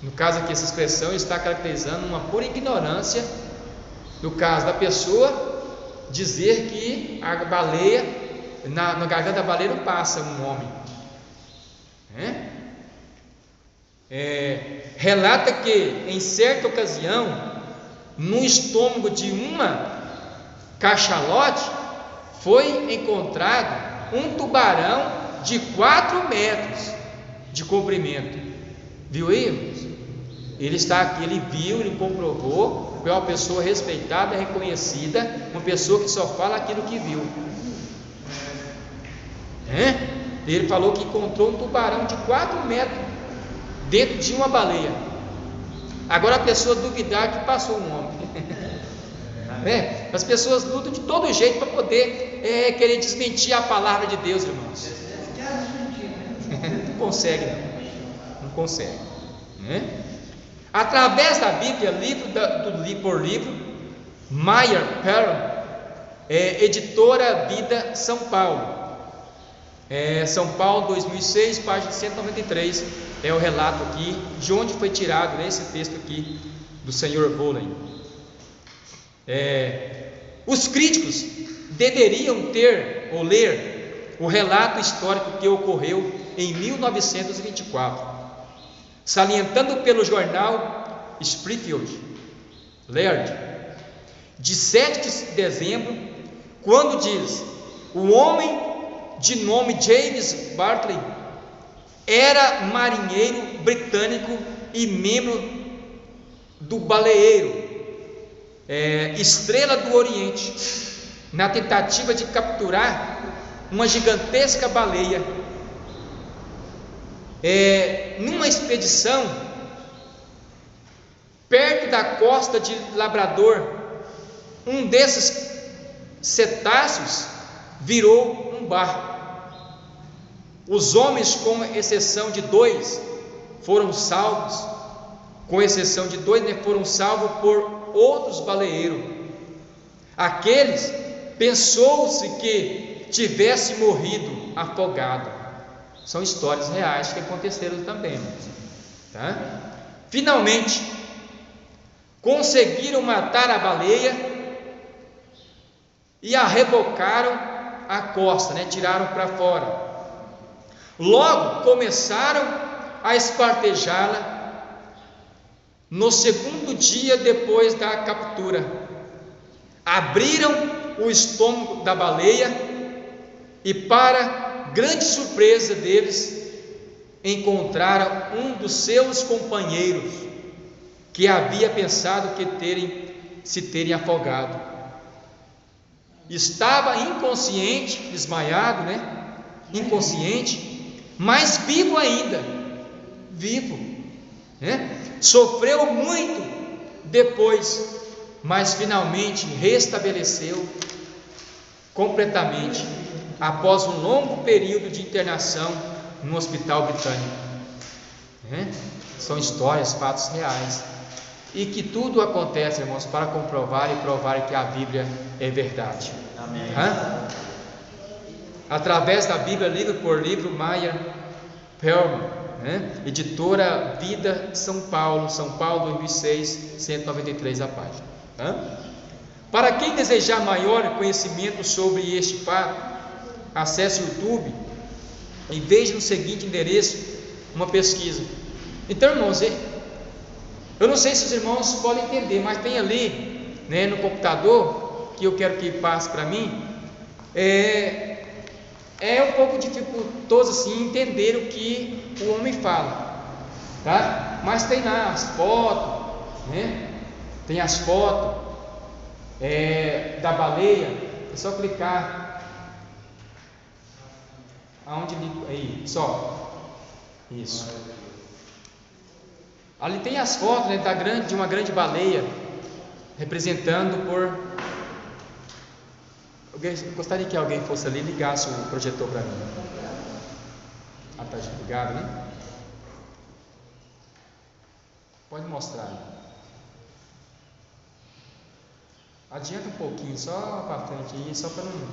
No caso aqui, essa expressão está caracterizando uma pura ignorância, no caso da pessoa dizer que a baleia, na garganta da baleia não passa um homem, né? Relata que em certa ocasião, no estômago de uma cachalote, foi encontrado um tubarão de 4 metros de comprimento. Viu aí, irmãos? Ele está aqui, ele viu, ele comprovou. É uma pessoa respeitada, reconhecida, uma pessoa que só fala aquilo que viu. Ele falou que encontrou um tubarão de 4 metros dentro de uma baleia. Agora a pessoa duvidar que passou um homem. As pessoas lutam de todo jeito para poder querer desmentir a palavra de Deus, irmãos. Não consegue, não consegue, né? Através da Bíblia, livro por livro, Meyer Perron, editora Vida São Paulo, São Paulo 2006, página 193, é o relato aqui, de onde foi tirado esse texto aqui do senhor Bullen. Os críticos deveriam ter ou ler o relato histórico que ocorreu em 1924, salientando pelo jornal Springfield Laird, de 7 de dezembro, quando diz: o homem de nome James Bartley era marinheiro britânico e membro do baleeiro Estrela do Oriente, na tentativa de capturar uma gigantesca baleia. Numa expedição perto da costa de Labrador, um desses cetáceos virou um barco. Os homens, com exceção de 2, foram salvos. Com exceção de 2, foram salvos por outros baleeiros. Aqueles pensou-se que tivesse morrido afogado. São histórias reais que aconteceram também, tá? Finalmente conseguiram matar a baleia e a rebocaram à costa, tiraram para fora. Logo começaram a esquartejá-la no segundo dia depois da captura. Abriram o estômago da baleia e, para grande surpresa deles, encontrara um dos seus companheiros que havia pensado que se terem afogado. Estava inconsciente, desmaiado, inconsciente, mas vivo ainda, sofreu muito depois, mas finalmente restabeleceu completamente após um longo período de internação no hospital britânico. São histórias, fatos reais, e que tudo acontece, irmãos, para comprovar e provar que a Bíblia é verdade. Amém. Através da Bíblia, livro por livro, Meyer Perlman, editora Vida, São Paulo, 2006, 193 a página. Para quem desejar maior conhecimento sobre este fato, acesse o YouTube e veja no seguinte endereço uma pesquisa. Então, irmãos, eu não sei se os irmãos podem entender, mas tem ali, no computador, que eu quero que passe para mim, é um pouco dificultoso assim entender o que o homem fala, tá? Mas tem lá as fotos, tem as fotos da baleia. É só clicar aonde aí, só isso. Ali tem as fotos de uma grande baleia, representando por. Eu gostaria que alguém fosse ali e ligasse o projetor para mim. Está ligado, Pode mostrar. Adianta um pouquinho, só para frente aí, só para não.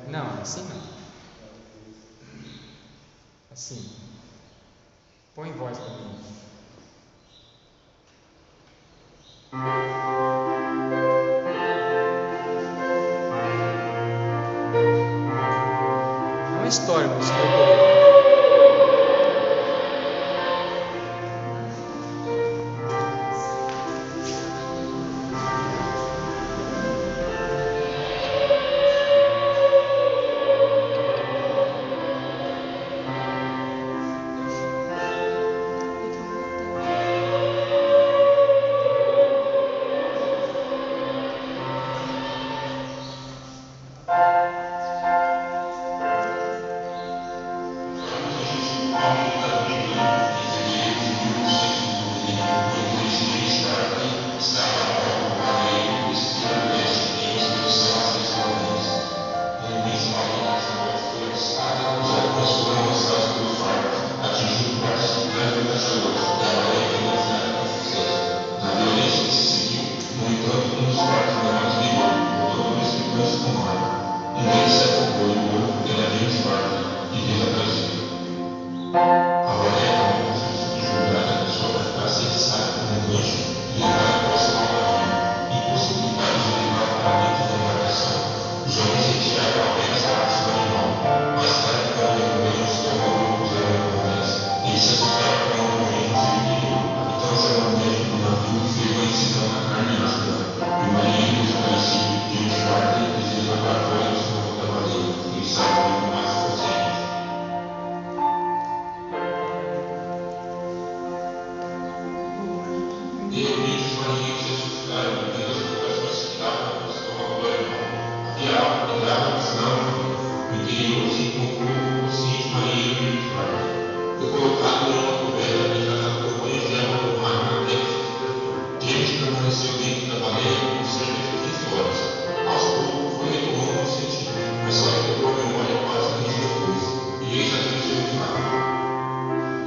Não, assim não. Assim. Põe voz para mim. É uma história, música.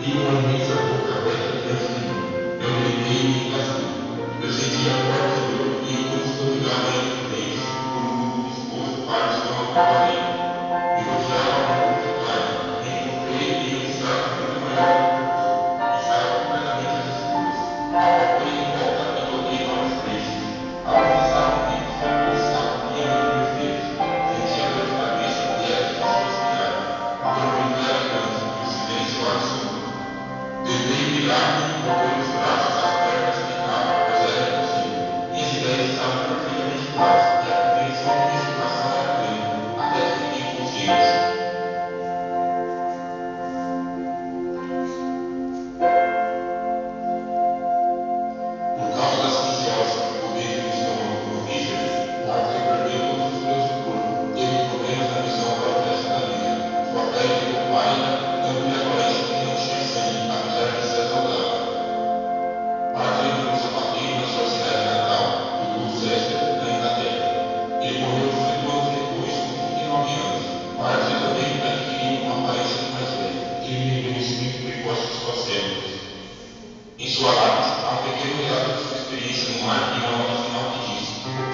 E uma vez a boca aberta diante de mim, eu levei e casei. experiência no mar e nota final que diz: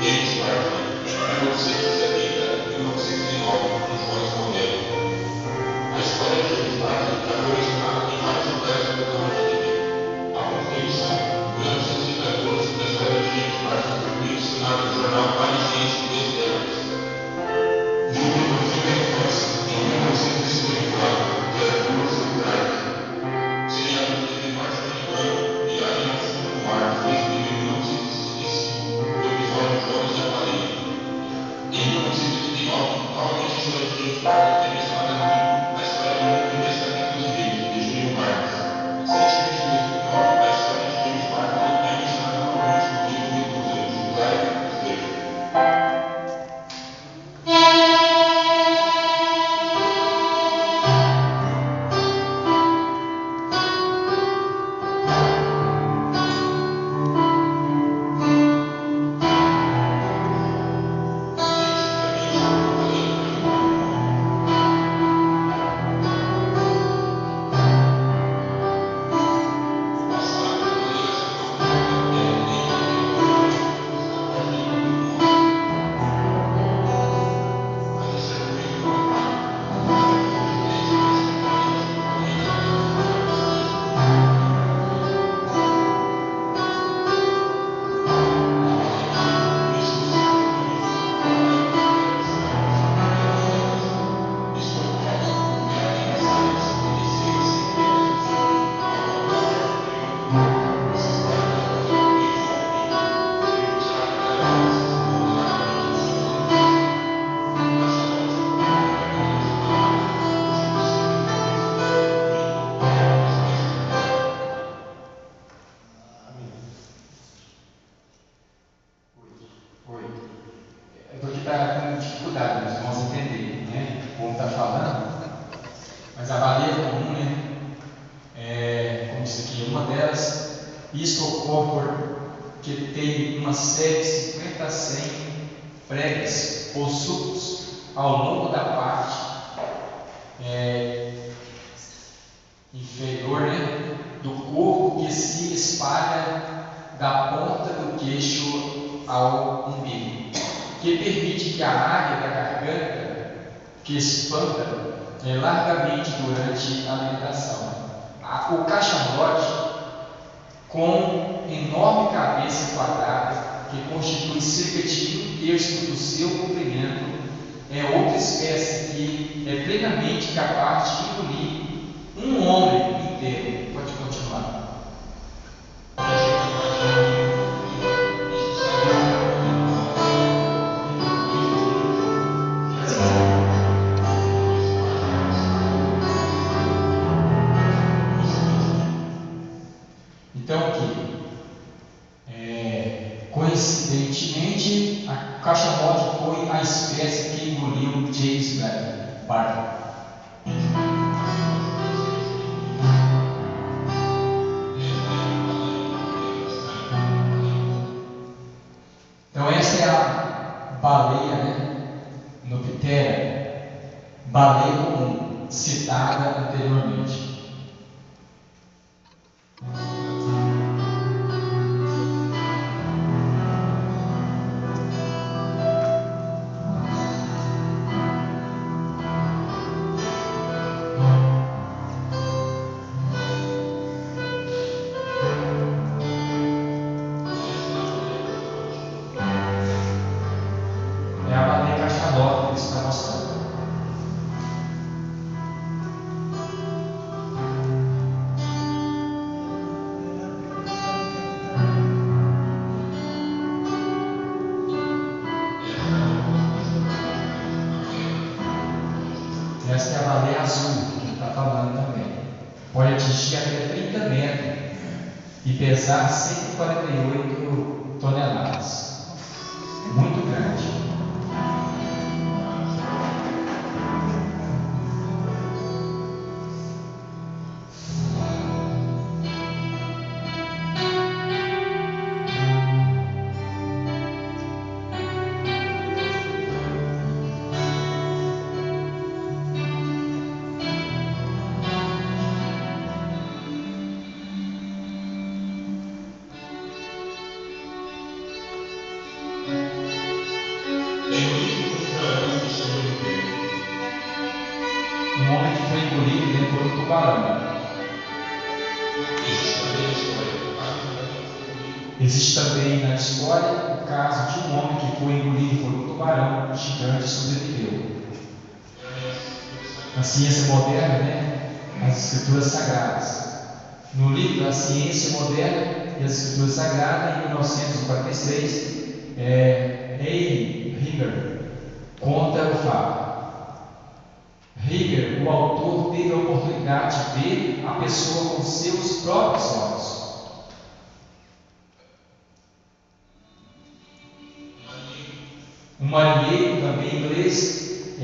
Eles partiram em 1970 e 1919, no João Escondelo. A história de James Barton já foi mencionada em vários lugares do programa de TV. A contribuição, em 1914, da história de James Barton foi mencionada no jornal parisiense Les Debates. No livro de minha infância, em 1954, que era de Lúcio Drive, seriado de TV norte-americano e Além ao Fundo do Mar, transmitido em 1965, do episódio Jonas e a Baleia. Em 1989, novamente a história de James Barton é mencionada no livro A História do Mundo em Testamentos e Reis, de Júlio Marques. Recentemente, em 2009, a história de James Barton é mencionada novamente no livro Medusa, de Clive Slater. Eu estou aqui com dificuldade, meus irmãos, entenderem, né? Como está falando, mas a baleia comum, né? Como disse aqui, uma delas, isso ocorre porque tem uma série de 50 a 100 pregas ou sulcos ao longo da parte inferior, né? Do corpo que se espalha da ponta do queixo ao umbigo, que permite que a área da garganta que expanda largamente durante a alimentação. O cachalote, com enorme cabeça quadrada, que constitui cerca de 1/3 do seu comprimento, é outra espécie que é plenamente capaz de engolir um homem inteiro. Pode continuar. Então, aqui, coincidentemente, a cachalote foi a espécie que engoliu James Barton. Então, essa é a baleia, né? Noptera, baleia comum, citada anteriormente. É a baleia cachalote que está mostrando. Essa é a baleia azul que ele está falando também. Pode atingir até 30 metros e pesar 148 toneladas. É muito grande. Existe também na história o caso de um homem que foi engolido por um tubarão gigante e sobreviveu. Na ciência moderna, né, as escrituras sagradas. No livro A Ciência Moderna e as Escrituras Sagradas, em 1946, Rieger conta o fato. Rieger, o autor, teve a oportunidade de ver a pessoa com seus próprios olhos. Um marinheiro também inglês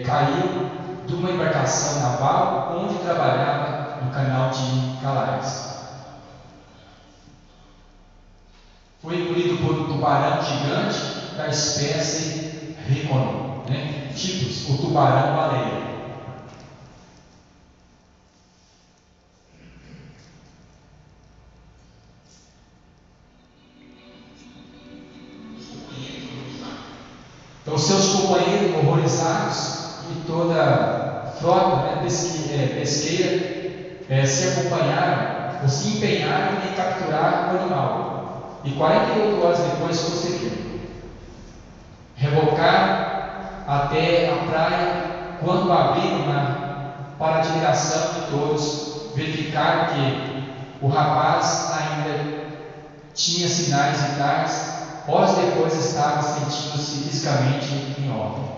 caiu de uma embarcação naval onde trabalhava no canal de Calais. Foi engolido por um tubarão gigante da espécie Ricon, né? Tipos, o tubarão-baleia. Então, seus companheiros horrorizados e toda a frota, né, pesqueira se acompanharam ou se empenharam em capturar o animal. E 48 horas depois conseguiram. Rebocaram até a praia. Quando abriram para a admiração de todos, verificaram que o rapaz ainda tinha sinais vitais. Horas depois estava sentindo-se fisicamente em ordem.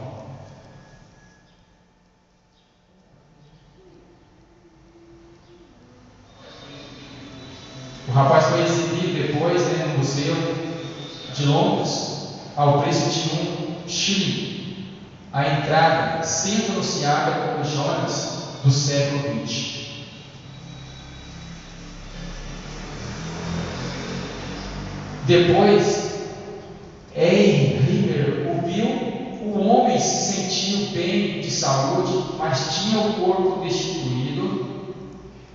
O rapaz foi exibido depois, né, no Museu de Londres, ao preço de um shilling. A entrada sendo anunciada como Jonas do século XX. Depois, Rieger ouviu, o homem se sentiu bem de saúde, mas tinha o corpo destituído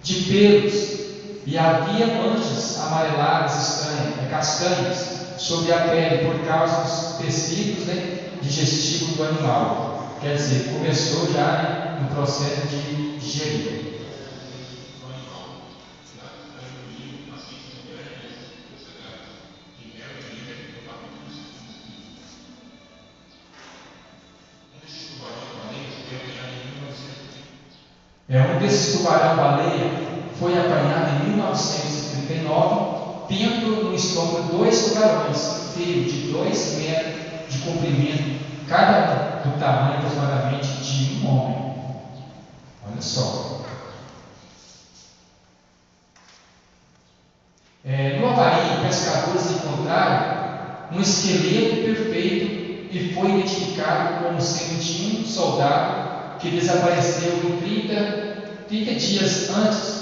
de pelos e havia manchas amareladas castanhas sobre a pele por causa dos tecidos, né, digestivos do animal. Quer dizer, começou já no processo de digerir. Um desses tubarão-baleia foi apanhado em 1939, tendo no estômago 2 tubarões inteiros de 2 metros de comprimento, cada um do tamanho aproximadamente de um homem. Olha só. No Havaí, pescadores encontraram um esqueleto perfeito e foi identificado como sendo de um soldado que desapareceu em 30 dias antes.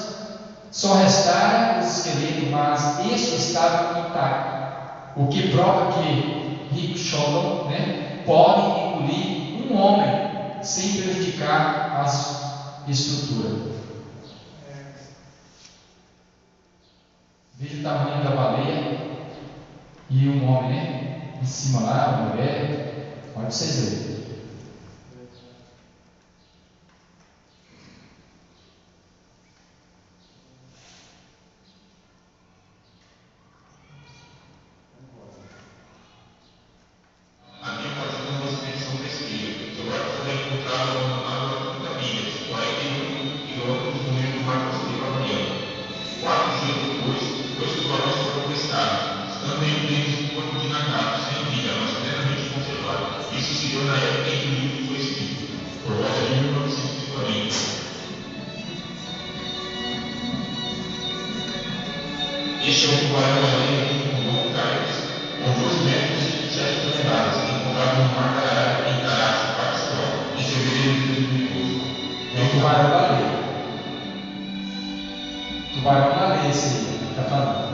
Só restara o esqueleto, mas este estava intacto, o que prova que Rickshaw, né, pode engolir um homem sem prejudicar a estrutura. Veja o tamanho da baleia e um homem, né, em cima lá, uma mulher. Olha para vocês verem. Este é um tubarão-baleia com com 2 metros e 7 toneladas, encontrado no Mar da Arábia, em Karachi, Paquistão, em fevereiro de 2012. É um tubarão-baleia. Tubarão-baleia, esse aí, que está falando.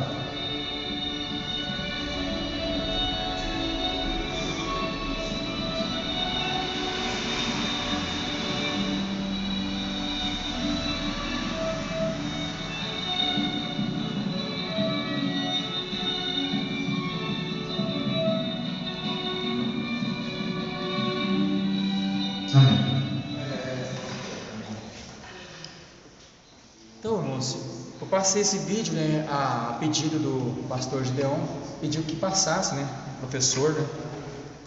Eu passei esse vídeo, né, a pedido do pastor Gideon, pediu que passasse, né, o professor, né,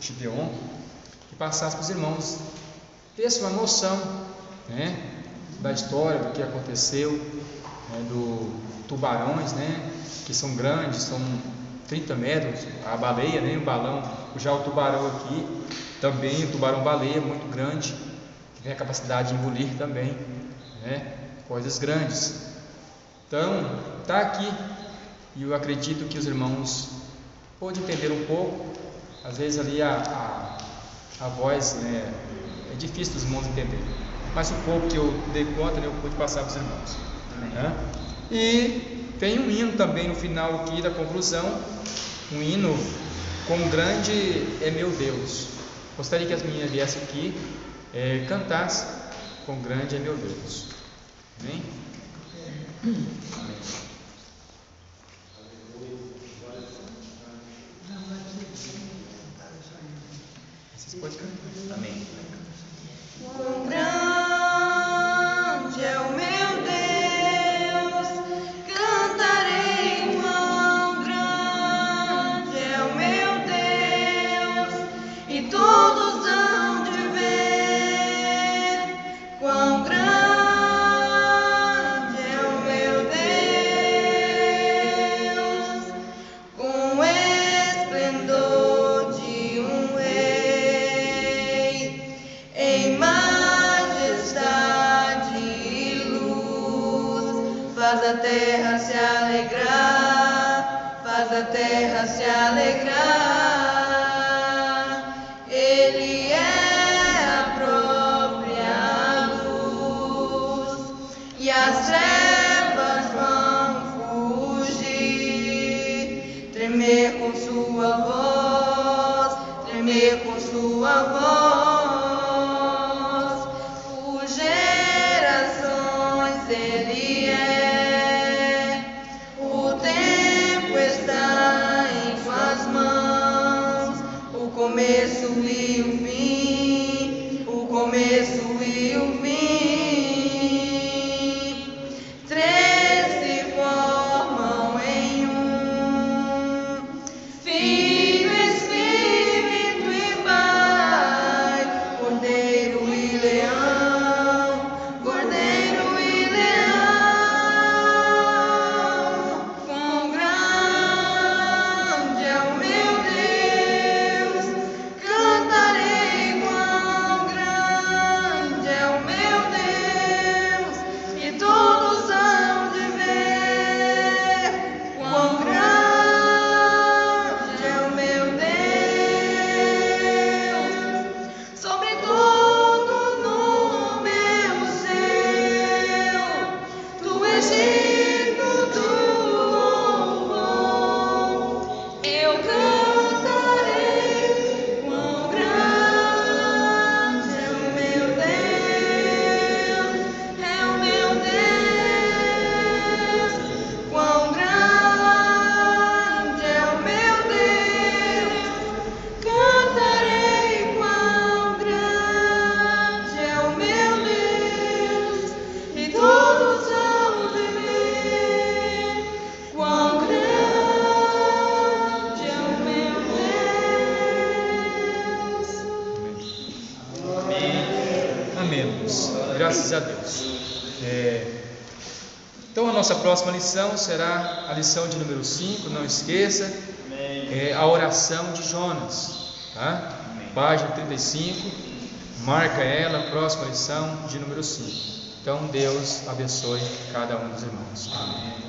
Gideon, que passasse para os irmãos, tivesse uma noção, né, da história, do que aconteceu, né, do tubarões, né, que são grandes, são 30 metros, a baleia, né, o balão, já o tubarão aqui, também o tubarão-baleia muito grande, que tem a capacidade de engolir também, né, coisas grandes. Então, está aqui, e eu acredito que os irmãos podem entender um pouco. Às vezes ali a voz, né, é difícil dos irmãos entenderem, mas o pouco que eu dei conta, né, eu pude passar para os irmãos. Né? E tem um hino também no final aqui da conclusão, um hino, quão grande é meu Deus. Gostaria que as meninas viessem aqui, cantassem, quão grande é meu Deus. Amém? Vocês podem cantar. Amém. Quão grande é o meu Deus, cantarei. Quão grande é o meu Deus, e todos hão de ver. Quão grande faz a terra se alegrar, faz a terra se alegrar. Ele é a própria luz, e as trevas vão fugir, tremer com sua voz, tremer com sua voz. Por gerações ele é. Começo e o fim, o começo e o fim, três se formam em um, Filho, Espírito e Pai, Cordeiro e Leão, Cordeiro e Leão. Quão grande é o meu Deus, cantarei. Quão grande é o meu Deus, e todos hão de ver. Quão grande é o meu Deus, sobre todo no meu céu, do Egito do louvor, eu cantarei. Quão grande é o meu Deus, é o meu Deus. Quão grande é o meu Deus, cantarei. Quão grande é o meu Deus, e todos hão de ver. Quão grande é o meu Deus. Amém. Graças a Deus. Então a nossa próxima lição será a lição de número 5, não esqueça, a oração de Jonas, tá? Página 35, marca ela, próxima lição de número 5. Então Deus abençoe cada um dos irmãos. Amém.